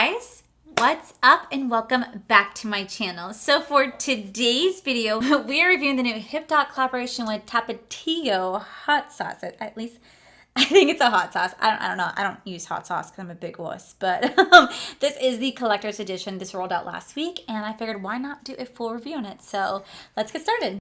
guys, what's up and welcome back to my channel. So for today's video, we are reviewing the new Hipdot collaboration with Tapatio hot sauce. At least I think it's a hot sauce. I don't know. I don't use hot sauce because I'm a big wuss. But this is the collector's edition. This rolled out last week and I figured why not do a full review on it. So let's get started.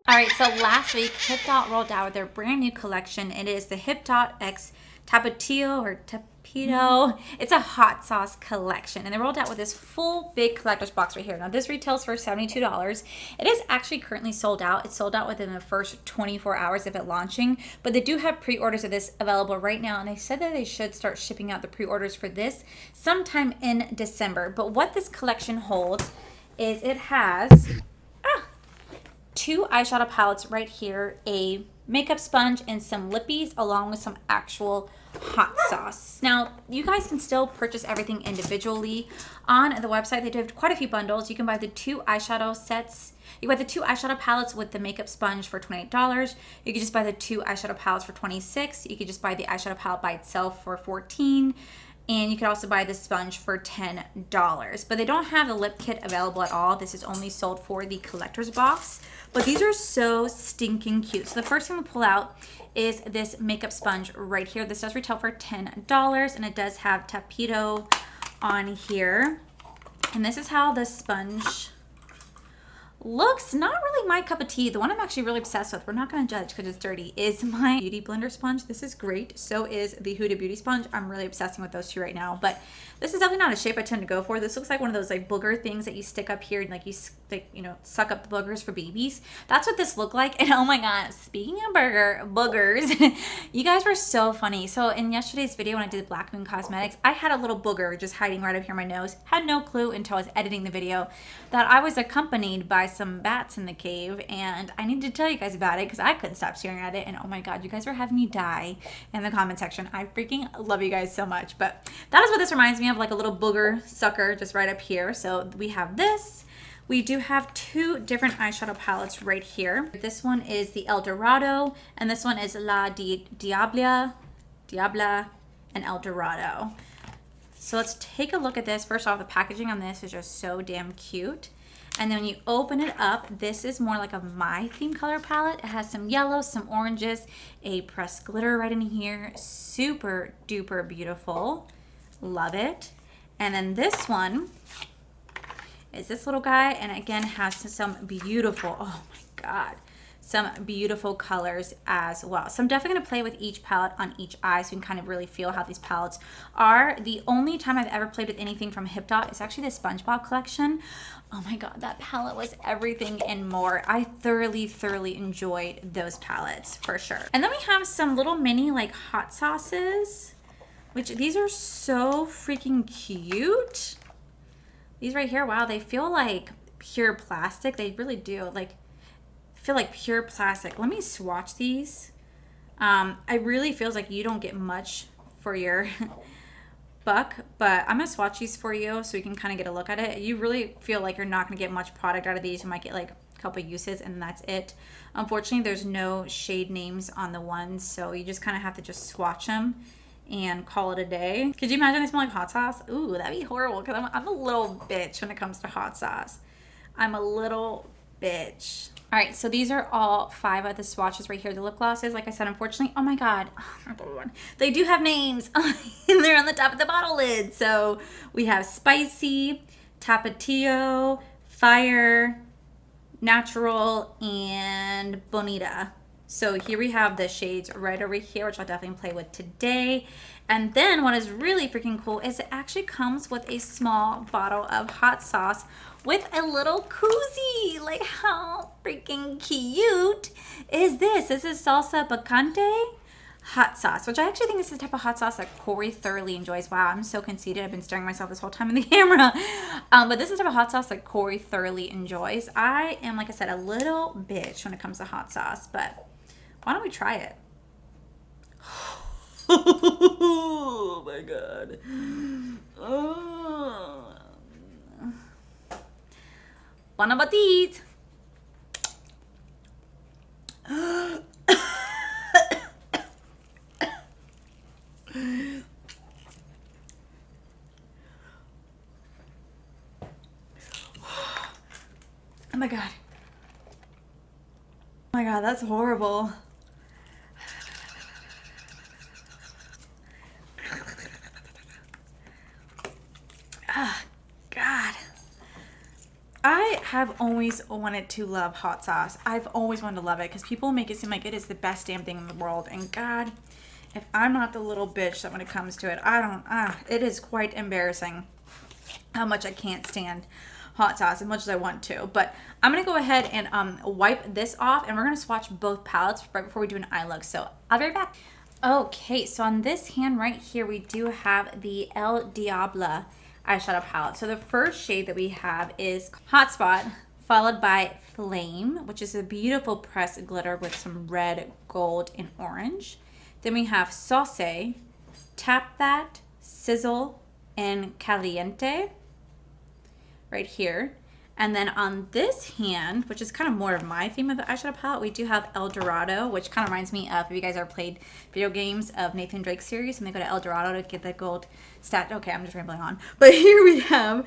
Alright, so last week, Hipdot rolled out with their brand new collection. It is the Hipdot X Tapatio or Tapatio. It's a hot sauce collection. And they rolled out with this full big collector's box right here. Now this retails for $72. It is actually currently sold out. It's sold out within the first 24 hours of it launching. But they do have pre-orders of this available right now. And they said that they should start shipping out the pre-orders for this sometime in December. But what this collection holds is it has two eyeshadow palettes right here, a makeup sponge and some lippies along with some actual hot sauce. Now you guys can still purchase everything individually on the website. They do have quite a few bundles. You can buy the two eyeshadow sets. You can buy the two eyeshadow palettes with the makeup sponge for $28. You can just buy the two eyeshadow palettes for $26. You could just buy the eyeshadow palette by itself for $14. And you can also buy the sponge for $10. But they don't have the lip kit available at all. This is only sold for the collector's box. But these are so stinking cute. So the first thing we'll pull out is this makeup sponge right here. This does retail for $10 and it does have Tapatio on here. And this is how the sponge looks. Not really my cup of tea. The one I'm actually really obsessed with, we're not going to judge because it's dirty, is my Beauty Blender sponge. This is great. So is the Huda Beauty sponge. I'm really obsessing with those two right now. But this is definitely not a shape I tend to go for. This looks like one of those like booger things that you stick up here and like you know, suck up the boogers for babies. That's what this looked like. And oh my god, speaking of boogers, you guys were so funny. So in yesterday's video when I did Black Moon Cosmetics, I had a little booger just hiding right up here in my nose. Had no clue until I was editing the video that I was accompanied by some bats in the cave, and I need to tell you guys about it because I couldn't stop staring at it. And oh my god, you guys were having me die in the comment section. I freaking love you guys so much. But that is what this reminds me of, like a little booger sucker just right up here. So we have this. We do have two different eyeshadow palettes right here. This one is the El Dorado and this one is La Diabla and El Dorado. So let's take a look at this. First off, the packaging on this is just so damn cute. And then when you open it up, this is more like a My Theme color palette. It has some yellows, some oranges, a pressed glitter right in here. Super duper beautiful. Love it. And then this one is this little guy, and again has some beautiful, oh my god, some beautiful colors as well. So I'm definitely going to play with each palette on each eye so you can kind of really feel how these palettes are. The only time I've ever played with anything from Hipdot is actually the SpongeBob collection. Oh my god, that palette was everything and more. I thoroughly enjoyed those palettes for sure. And then we have some little mini like hot sauces, which these are so freaking cute. These right here, wow, they feel like pure plastic. They really do. Like, feel like pure plastic. Let me swatch these. It really feels like you don't get much for your buck, but I'm gonna swatch these for you so you can kind of get a look at it. You really feel like you're not gonna get much product out of these. You might get like a couple uses and that's it. Unfortunately, there's no shade names on the ones, so you just kind of have to just swatch them and call it a day. Could you imagine they smell like hot sauce? Ooh, that'd be horrible because I'm a little bitch when it comes to hot sauce. I'm a little bitch. All right, so these are all 5 of the swatches right here. The lip glosses, like I said, unfortunately, oh my god, they do have names. They're on the top of the bottle lid. So we have Spicy, Tapatio, Fire, Natural, and Bonita. So here we have the shades right over here, which I'll definitely play with today. And then what is really freaking cool is it actually comes with a small bottle of hot sauce with a little koozie. Like, how freaking cute is this? This is Salsa Picante hot sauce, which I actually think this is the type of hot sauce that Corey thoroughly enjoys. Wow, I'm so conceited. I've been staring at myself this whole time in the camera. But this is the type of hot sauce that Corey thoroughly enjoys. I am, like I said, a little bitch when it comes to hot sauce, but why don't we try it? Oh my god. Oh. Bon appetit. Oh my god. Oh my god, that's horrible. Oh, God. I have always wanted to love hot sauce. I've always wanted to love it because people make it seem like it is the best damn thing in the world. And God, if I'm not the little bitch that when it comes to it, it is quite embarrassing how much I can't stand hot sauce as much as I want to. But I'm going to go ahead and wipe this off, and we're going to swatch both palettes right before we do an eye look. So I'll be right back. Okay, so on this hand right here, we do have the El Diablo eyeshadow palette. So the first shade that we have is Hotspot, followed by Flame, which is a beautiful pressed glitter with some red, gold, and orange. Then we have Saucy, Tap That, Sizzle, and Caliente right here. And then on this hand, which is kind of more of my theme of the eyeshadow palette, we do have El Dorado, which kind of reminds me of, if you guys ever played video games of Nathan Drake's series, and they go to El Dorado to get the gold stat. Okay, I'm just rambling on. But here we have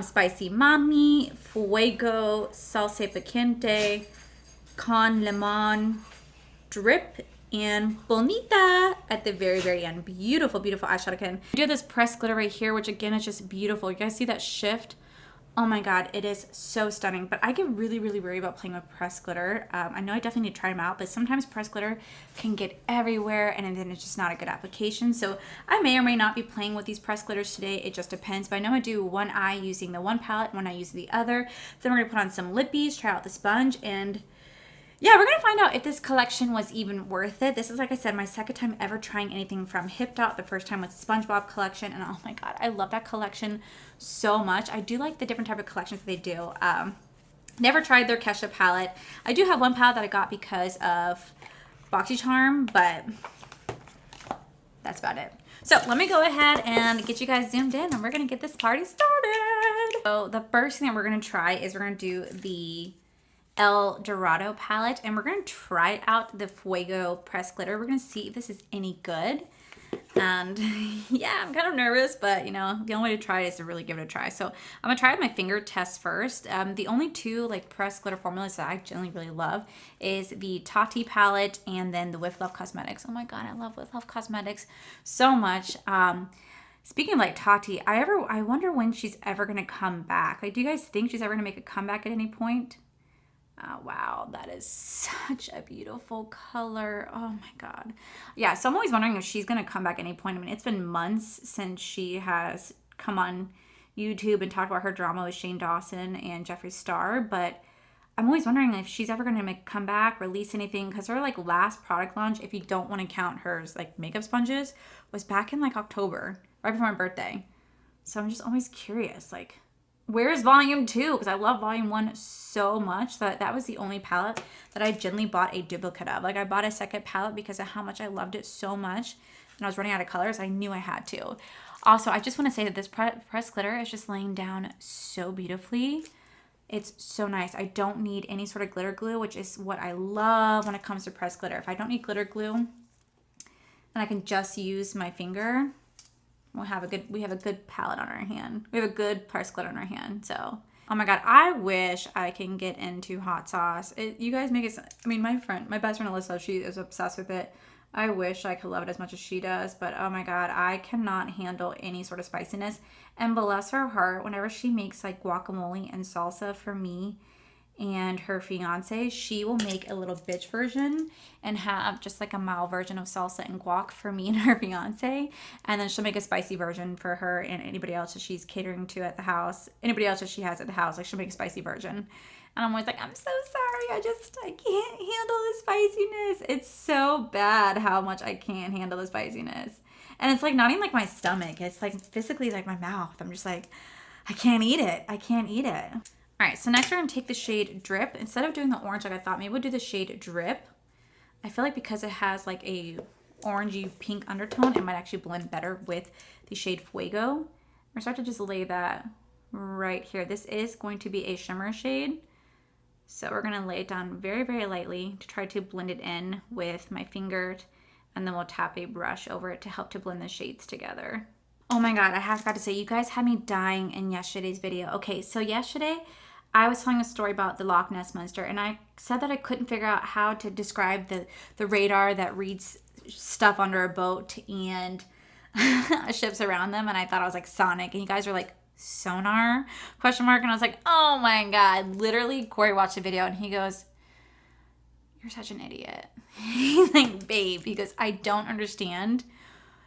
Spicy Mami, Fuego, Salsa Picante, Con Limon, Drip, and Bonita at the very, very end. Beautiful, beautiful eyeshadow can. We do have this pressed glitter right here, which again is just beautiful. You guys see that shift? Oh my god, it is so stunning. But I get really, really worried about playing with pressed glitter. I know I definitely need to try them out, but sometimes pressed glitter can get everywhere and then it's just not a good application. So I may or may not be playing with these pressed glitters today. It just depends. But I know I do one eye using the one palette, one eye using the other. Then we're going to put on some lippies, try out the sponge, and yeah, we're going to find out if this collection was even worth it. This is, like I said, my second time ever trying anything from Hipdot. The first time was SpongeBob collection, and oh my god, I love that collection so much. I do like the different type of collections they do. Never tried their Kesha palette. I do have one palette that I got because of BoxyCharm, but that's about it. So let me go ahead and get you guys zoomed in, and we're going to get this party started. So the first thing that we're going to try is we're going to do the El Dorado palette, and we're going to try out the Fuego pressed glitter. We're going to see if this is any good. And yeah, I'm kind of nervous, but you know, the only way to try it is to really give it a try. So I'm going to try my finger test first. The only two like pressed glitter formulas that I generally really love is the Tati palette and then the With Love Cosmetics. Oh my god, I love With Love Cosmetics so much. Speaking of like Tati, I wonder when she's ever going to come back. Like, do you guys think she's ever going to make a comeback at any point? Oh, wow, that is such a beautiful color. Oh my god. Yeah, so I'm always wondering if she's going to come back at any point. I mean, it's been months since she has come on YouTube and talked about her drama with Shane Dawson and Jeffree Star, but I'm always wondering if she's ever going to come back, release anything, because her like last product launch, if you don't want to count hers like makeup sponges, was back in like October, right before my birthday. So I'm just always curious, like, where's volume 2? Because I love volume 1 so much that was the only palette that I generally bought a duplicate of. Like, I bought a second palette because of how much I loved it so much, and I was running out of colors. I knew I had to. Also, I just want to say that this pressed glitter is just laying down so beautifully. It's so nice. I don't need any sort of glitter glue, which is what I love when it comes to pressed glitter. If I don't need glitter glue and I can just use my finger, we have a good palette on our hand. We have a good pressed glitter on our hand. So, oh my god, I wish I can get into hot sauce. You guys make it. I mean, my best friend Alyssa, she is obsessed with it. I wish I could love it as much as she does, but oh my god, I cannot handle any sort of spiciness. And bless her heart, whenever she makes like guacamole and salsa for me and her fiance, she will make a little bitch version and have just like a mild version of salsa and guac for me and her fiance, and then she'll make a spicy version for her and anybody else that she's catering to at the house, anybody else that she has at the house. Like, she'll make a spicy version, and I'm always like, I'm so sorry, I can't handle the spiciness. It's so bad how much I can't handle the spiciness, and it's like not even like my stomach, it's like physically like my mouth. I'm just like, I can't eat it. All right, so next we're going to take the shade Drip. Instead of doing the orange like I thought, maybe we'll do the shade Drip. I feel like because it has like a orangey pink undertone, it might actually blend better with the shade Fuego. We're going to start to just lay that right here. This is going to be a shimmer shade. So we're going to lay it down very, very lightly to try to blend it in with my finger And then we'll tap a brush over it to help to blend the shades together. Oh my God, I have got to say, you guys had me dying in yesterday's video. Okay, so yesterday I was telling a story about the Loch Ness Monster, and I said that I couldn't figure out how to describe the radar that reads stuff under a boat and ships around them, and I thought I was like Sonic, and you guys were like, sonar? Question mark. And I was like, oh my God. Literally, Corey watched the video and he goes, you're such an idiot. He's like, babe, he goes, I don't understand.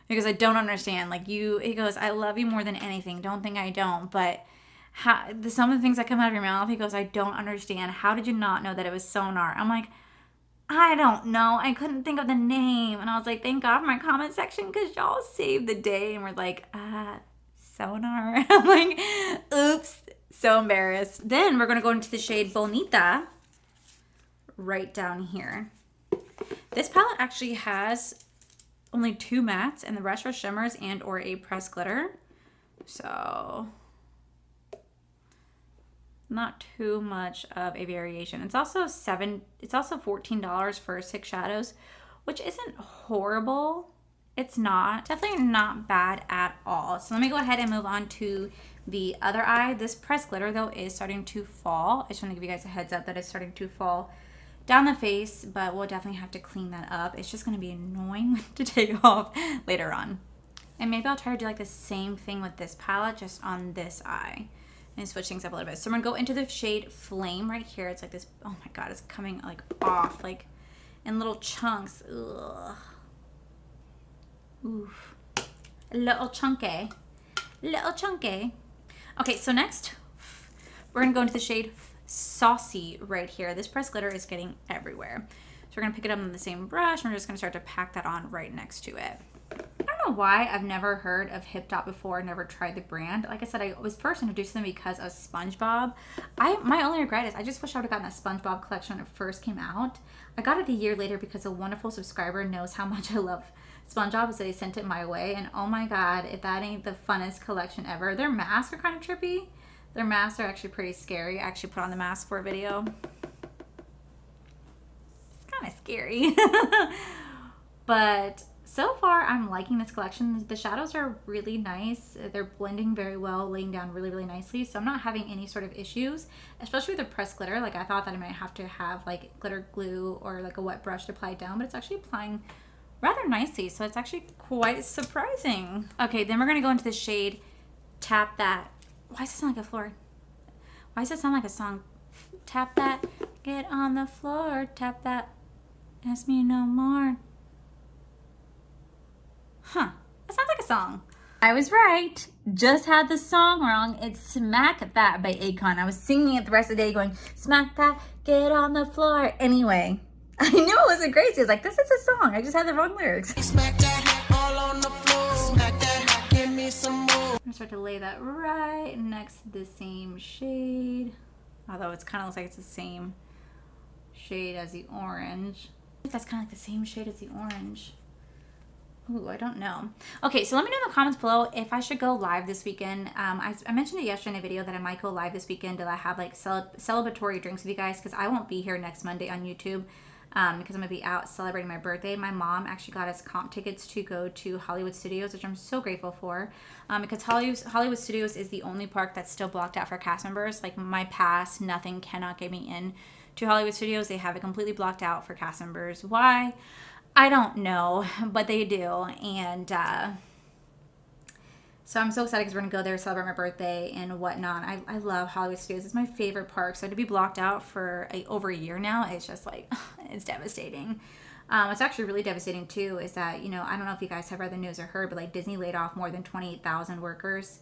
Because I don't understand. Like he goes, I love you more than anything. Don't think I don't. But some of the things that come out of your mouth, he goes, I don't understand. How did you not know that it was sonar? I'm like, I don't know. I couldn't think of the name. And I was like, thank God for my comment section because y'all saved the day. And we're like, sonar. I'm like, oops. So embarrassed. Then we're going to go into the shade Bonita right down here. This palette actually has only 2 mattes and the rest are shimmers and or a pressed glitter. So not too much of a variation. It's also $14 for 6 shadows, which isn't horrible. It's not. Definitely not bad at all. So let me go ahead and move on to the other eye. This pressed glitter though is starting to fall. I just want to give you guys a heads up that it's starting to fall down the face, but we'll definitely have to clean that up. It's just going to be annoying to take off later on. And maybe I'll try to do like the same thing with this palette just on this eye and switch things up a little bit. So I'm going to go into the shade Flame right here. It's like this, oh my God, it's coming like off like in little chunks. Ugh. Oof. A little chunky. Little chunky. Okay, so next we're going to go into the shade Saucy right here. This pressed glitter is getting everywhere. So we're going to pick it up on the same brush and we're just going to start to pack that on right next to it. I don't know why I've never heard of Hipdot before, never tried the brand. Like I said, I was first introduced to them because of SpongeBob. My only regret is I just wish I would have gotten that SpongeBob collection when it first came out. I got it a year later because a wonderful subscriber knows how much I love SpongeBob, so they sent it my way. And oh my God, if that ain't the funnest collection ever. Their masks are kind of trippy. Their masks are actually pretty scary. I actually put on the mask for a video. It's kind of scary. But so far, I'm liking this collection. The shadows are really nice. They're blending very well, laying down really, really nicely. So I'm not having any sort of issues, especially with the pressed glitter. Like I thought that I might have to have like glitter glue or like a wet brush to apply it down, but it's actually applying rather nicely. So it's actually quite surprising. Okay, then we're going to go into the shade Tap That. Why does it sound like a floor? Why does it sound like a song? Tap that, get on the floor, tap that, ask me no more. Huh, that sounds like a song. I was right, just had the song wrong. It's Smack That by Akon. I was singing it the rest of the day going, smack that, get on the floor. Anyway, I knew it wasn't crazy. I was like, this is a song. I just had the wrong lyrics. Smack that all on the floor. Smack that, give me some more. I'm gonna start to lay that right next to the same shade. Although it's kind of looks like it's the same shade as the orange. I think that's kind of like the same shade as the orange. Ooh, I don't know. Okay, so let me know in the comments below if I should go live this weekend. I mentioned it yesterday in a video that I might go live this weekend to have like celebratory drinks with you guys because I won't be here next Monday on YouTube. Because I'm going to be out celebrating my birthday. My mom actually got us comp tickets to go to Hollywood Studios, which I'm so grateful for. Because Hollywood Studios is the only park that's still blocked out for cast members. Like my pass, nothing cannot get me in to Hollywood Studios. They have it completely blocked out for cast members. Why? I don't know, but they do. And so I'm so excited because we're going to go there, celebrate my birthday and whatnot. I love Hollywood Studios. It's my favorite park. So to be blocked out for over a year now, it's just like, it's devastating. What's actually really devastating too is that, you know, I don't know if you guys have read the news or heard, but like Disney laid off more than 28,000 workers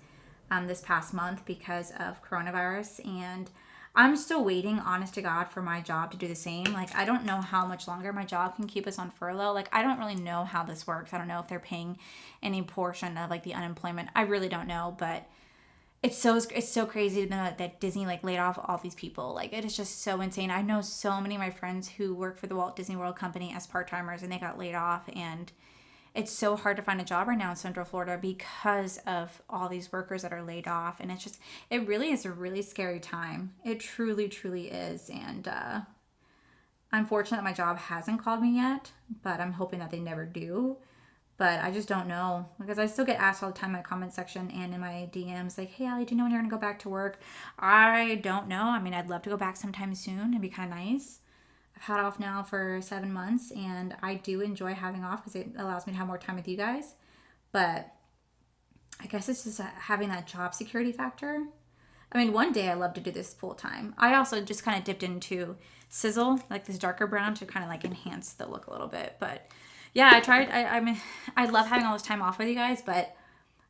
this past month because of coronavirus. And I'm still waiting, honest to God, for my job to do the same. Like, I don't know how much longer my job can keep us on furlough. Like, I don't really know how this works. I don't know if they're paying any portion of, like, the unemployment. I really don't know, but it's so crazy to know that Disney, like, laid off all these people. Like, it is just so insane. I know so many of my friends who work for the Walt Disney World Company as part-timers, and they got laid off, and it's so hard to find a job right now in Central Florida because of all these workers that are laid off. And it's just, it really is a really scary time. It truly, truly is. And I'm fortunate that my job hasn't called me yet, but I'm hoping that they never do. But I just don't know because I still get asked all the time in my comment section and in my DMs like, hey, Allie, do you know when you're going to go back to work? I don't know. I mean, I'd love to go back sometime soon. It'd be kind of nice. I've had off now for 7 months and I do enjoy having off because it allows me to have more time with you guys. But I guess it's just having that job security factor. I mean, one day I love to do this full time. I also just kind of dipped into Sizzle, like this darker brown to kind of like enhance the look a little bit. But yeah, I tried. I mean, I love having all this time off with you guys, but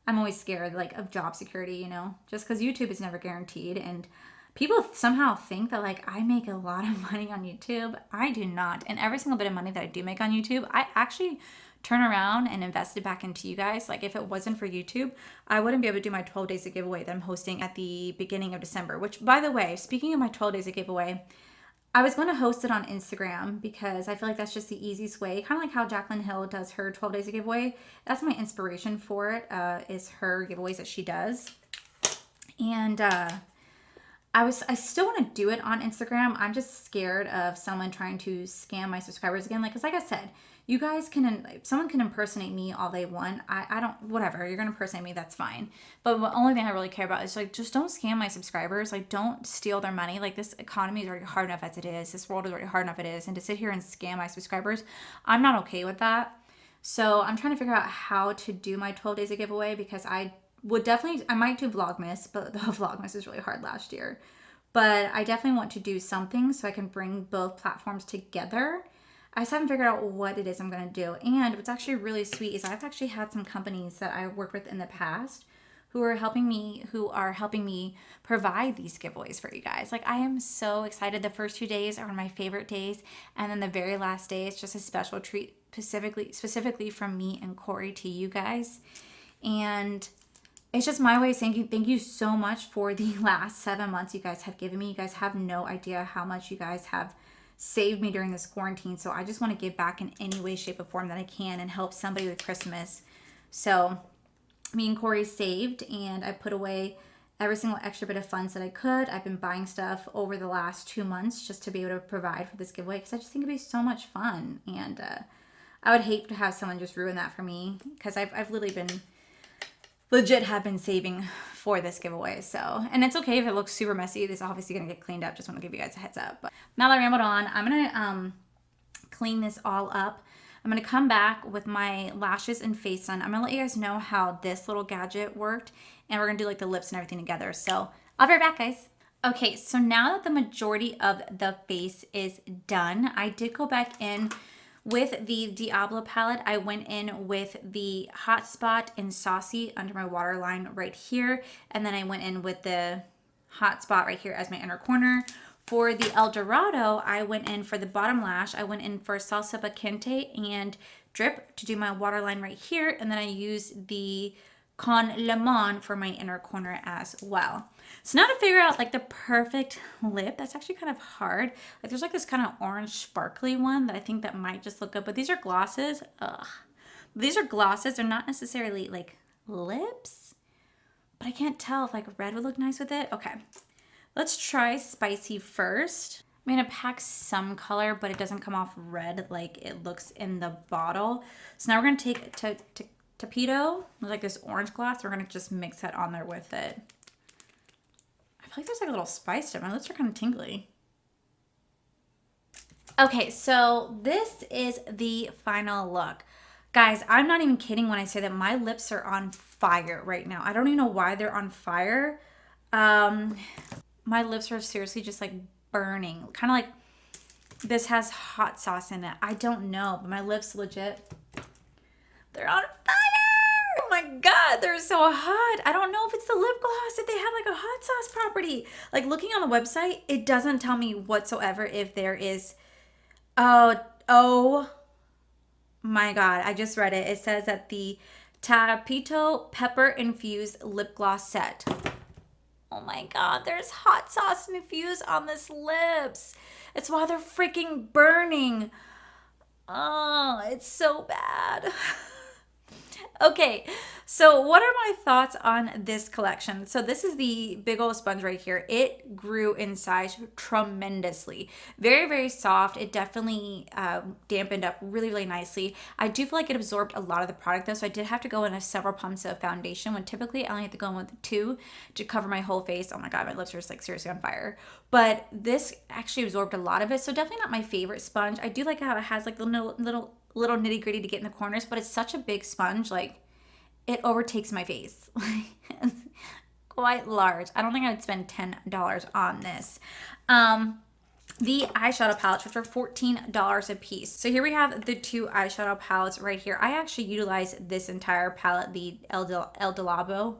I'm always scared like of job security, you know, just because YouTube is never guaranteed. And people somehow think that like I make a lot of money on YouTube. I do not. And every single bit of money that I do make on YouTube, I actually turn around and invest it back into you guys. Like if it wasn't for YouTube, I wouldn't be able to do my 12 days of giveaway that I'm hosting at the beginning of December, which by the way, speaking of my 12 days of giveaway, I was going to host it on Instagram because I feel like that's just the easiest way. Kind of like how Jaclyn Hill does her 12 days of giveaway. That's my inspiration for it, is her giveaways that she does. And I still want to do it on Instagram. I'm just scared of someone trying to scam my subscribers again. Like, cause like I said, you guys someone can impersonate me all they want. I don't, whatever, you're going to impersonate me, that's fine. But the only thing I really care about is like, just don't scam my subscribers. Like, don't steal their money. Like, this economy is already hard enough as it is. This world is already hard enough as it is. And to sit here and scam my subscribers, I'm not okay with that. So I'm trying to figure out how to do my 12 days of giveaway because I might do Vlogmas, but the Vlogmas was really hard last year. But I definitely want to do something so I can bring both platforms together. I just haven't figured out what it is I'm going to do. And what's actually really sweet is I've actually had some companies that I worked with in the past who are helping me provide these giveaways for you guys. Like, I am so excited. The first 2 days are my favorite days. And then the very last day is just a special treat specifically from me and Corey to you guys. And it's just my way of saying thank you so much for the last 7 months you guys have given me. You guys have no idea how much you guys have saved me during this quarantine. So I just want to give back in any way, shape, or form that I can and help somebody with Christmas. So me and Corey saved and I put away every single extra bit of funds that I could. I've been buying stuff over the last 2 months just to be able to provide for this giveaway because I just think it'd be so much fun. And I would hate to have someone just ruin that for me because I've literally been legit have been saving for this giveaway. So, and it's okay if it looks super messy. This is obviously going to get cleaned up. Just want to give you guys a heads up. But now that I rambled on, I'm going to clean this all up. I'm going to come back with my lashes and face done. I'm going to let you guys know how this little gadget worked. And we're going to do like the lips and everything together. So I'll be right back, guys. Okay, so now that the majority of the face is done, I did go back in with the Diablo palette. I went in with the Hot Spot in Saucy under my waterline right here. And then I went in with the Hot Spot right here as my inner corner. For the El Dorado, I went in for the bottom lash. I went in for Salsa Picante and Drip to do my waterline right here. And then I used the Con Lemon for my inner corner as well. So now to figure out like the perfect lip, that's actually kind of hard. Like there's like this kind of orange sparkly one that I think that might just look good, but these are glosses. Ugh. These are glosses. They're not necessarily like lips, but I can't tell if like red would look nice with it. Okay, let's try spicy first. I'm gonna pack some color, but it doesn't come off red like it looks in the bottle. So now we're gonna take Tapatio, like this orange gloss. We're gonna just mix that on there with it. I feel like there's like a little spice to it. My lips are kind of tingly. Okay, so this is the final look. Guys, I'm not even kidding when I say that my lips are on fire right now. I don't even know why they're on fire. My lips are seriously just like burning. Kind of like this has hot sauce in it. I don't know, but my lips legit, they're on fire. Oh my God, they're so hot. I don't know if it's the lip gloss, if they have like a hot sauce property. Like looking on the website, it doesn't tell me whatsoever if there is, oh my God, I just read it. It says that the Tapatio Pepper Infused Lip Gloss Set. Oh my God, there's hot sauce infused on this lips. It's why they're freaking burning. Oh, it's so bad. Okay, So what are my thoughts on this collection? So this is the big old sponge right here. It grew in size tremendously. Very, very soft. It definitely dampened up really, really nicely. I do feel like it absorbed a lot of the product though, so I did have to go in several pumps of foundation when typically I only have to go in with 2 to cover my whole face. Oh my god, my lips are just like seriously on fire. But this actually absorbed a lot of it, so definitely not my favorite sponge. I do like how it has like the little nitty gritty to get in the corners, but it's such a big sponge, like it overtakes my face. It's quite large. I don't think I would spend $10 on this. The eyeshadow palettes, which are $14 a piece. So here we have the 2 eyeshadow palettes right here. I actually utilize this entire palette, the El Dorado.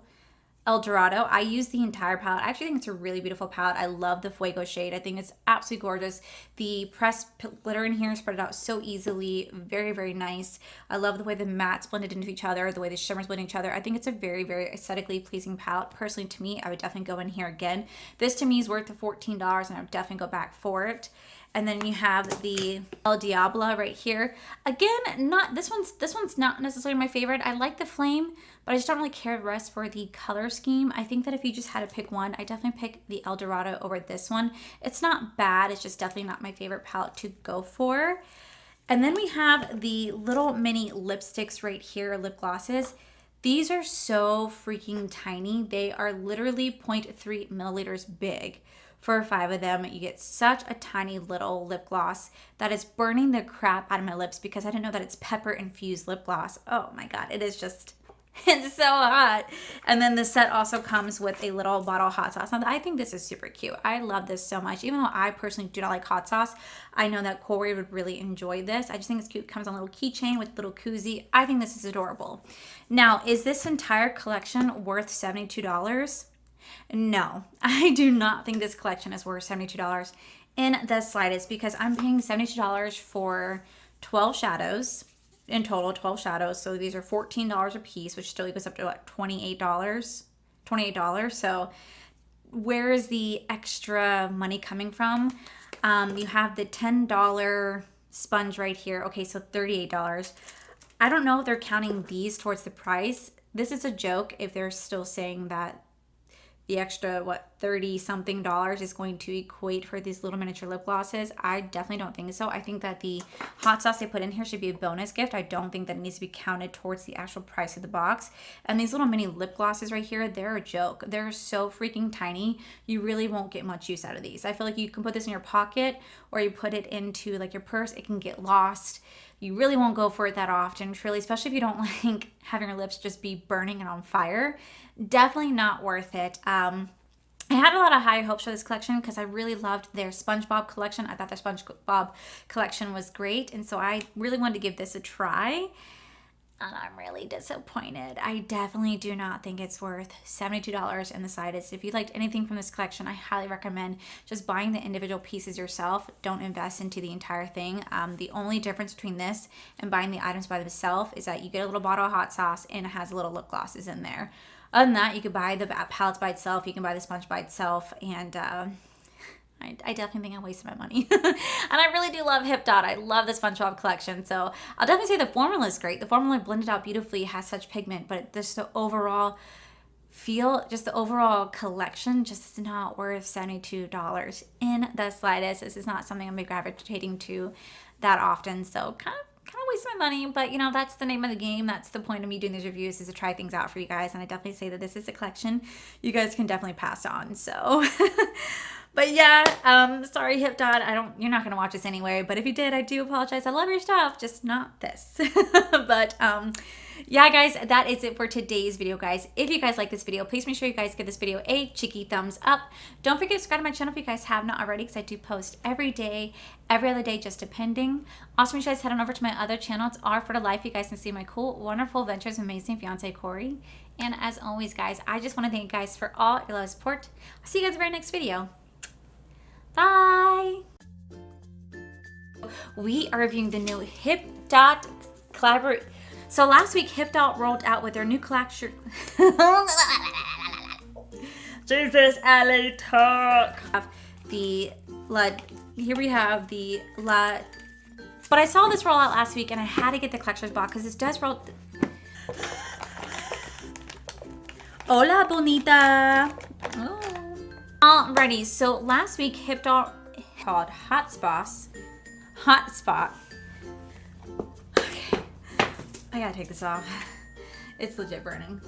I use the entire palette. I actually think it's a really beautiful palette. I love the Fuego shade. I think it's absolutely gorgeous. The pressed glitter in here spread it out so easily. Very, very nice. I love the way the mattes blended into each other, the way the shimmers blend each other. I think it's a very, very aesthetically pleasing palette. Personally, to me, I would definitely go in here again. This to me is worth the $14 and I would definitely go back for it. And then you have the El Diablo right here. Again, this one's not necessarily my favorite. I like the flame, but I just don't really care the rest for the color scheme. I think that if you just had to pick one, I definitely pick the El Dorado over this one. It's not bad. It's just definitely not my favorite palette to go for. And then we have the little mini lipsticks right here, lip glosses. These are so freaking tiny. They are literally 0.3 milliliters big. For 5 of them, you get such a tiny little lip gloss that is burning the crap out of my lips because I didn't know that it's pepper infused lip gloss. Oh my god, it is just, it's so hot. And then the set also comes with a little bottle of hot sauce. Now, I think this is super cute. I love this so much. Even though I personally do not like hot sauce, I know that Corey would really enjoy this. I just think it's cute. It comes on a little keychain with a little koozie. I think this is adorable. Now, is this entire collection worth $72? No, I do not think this collection is worth $72 in the slightest because I'm paying $72 for 12 shadows, in total 12 shadows. So these are $14 a piece, which still equals up to like $28. So where is the extra money coming from? You have the $10 sponge right here. Okay, so $38. I don't know if they're counting these towards the price. This is a joke if they're still saying that the extra, 30 something dollars is going to equate for these little miniature lip glosses. I definitely don't think so. I think that the hot sauce they put in here should be a bonus gift. I don't think that it needs to be counted towards the actual price of the box. And these little mini lip glosses right here, they're a joke. They're so freaking tiny. You really won't get much use out of these. I feel like you can put this in your pocket or you put it into like your purse. It can get lost. You really won't go for it that often, truly, especially if you don't like having your lips just be burning and on fire. Definitely not worth it. I had a lot of high hopes for this collection because I really loved their SpongeBob collection. I thought their SpongeBob collection was great, and so I really wanted to give this a try. And I'm really disappointed. I definitely do not think it's worth $72 in the slightest. If you liked anything from this collection, I highly recommend just buying the individual pieces yourself. Don't invest into the entire thing. The only difference between this and buying the items by themselves is that you get a little bottle of hot sauce and it has little lip glosses in there. Other than that, you could buy the palettes by itself. You can buy the sponge by itself, and I definitely think I wasted my money. And I really do love Hipdot. I love the SpongeBob collection. So I'll definitely say the formula is great. The formula blended out beautifully, has such pigment, but just the overall feel, just the overall collection, just not worth $72 in the slightest. This is not something I'm gravitating to that often. So kind of waste my money, but you know, that's the name of the game. That's the point of me doing these reviews, is to try things out for you guys. And I definitely say that this is a collection you guys can definitely pass on. So but yeah, sorry Hipdot, you're not gonna watch this anyway, but if you did, I do apologize. I love your stuff, just not this. But yeah guys, that is it for today's video, guys. If you guys like this video, please make sure you guys give this video a cheeky thumbs up. Don't forget to subscribe to my channel if you guys have not already, because I do post every day, every other day, just depending. Also, make sure you guys head on over to my other channel. It's R for the Life. You guys can see my cool, wonderful adventures with amazing fiance Corey. And as always, guys, I just want to thank you guys for all your love and support. I'll see you guys in the very next video. Bye! We are reviewing the new Hipdot collaboration. So last week, Hipdot rolled out with their new collection. Jesus, Allie, talk. Here we have the but I saw this roll out last week and I had to get the collector's box because this does roll. Hola, Bonita. Oh. Alrighty, so last week Hipdot called Hotspot. Okay, I gotta take this off. It's legit burning.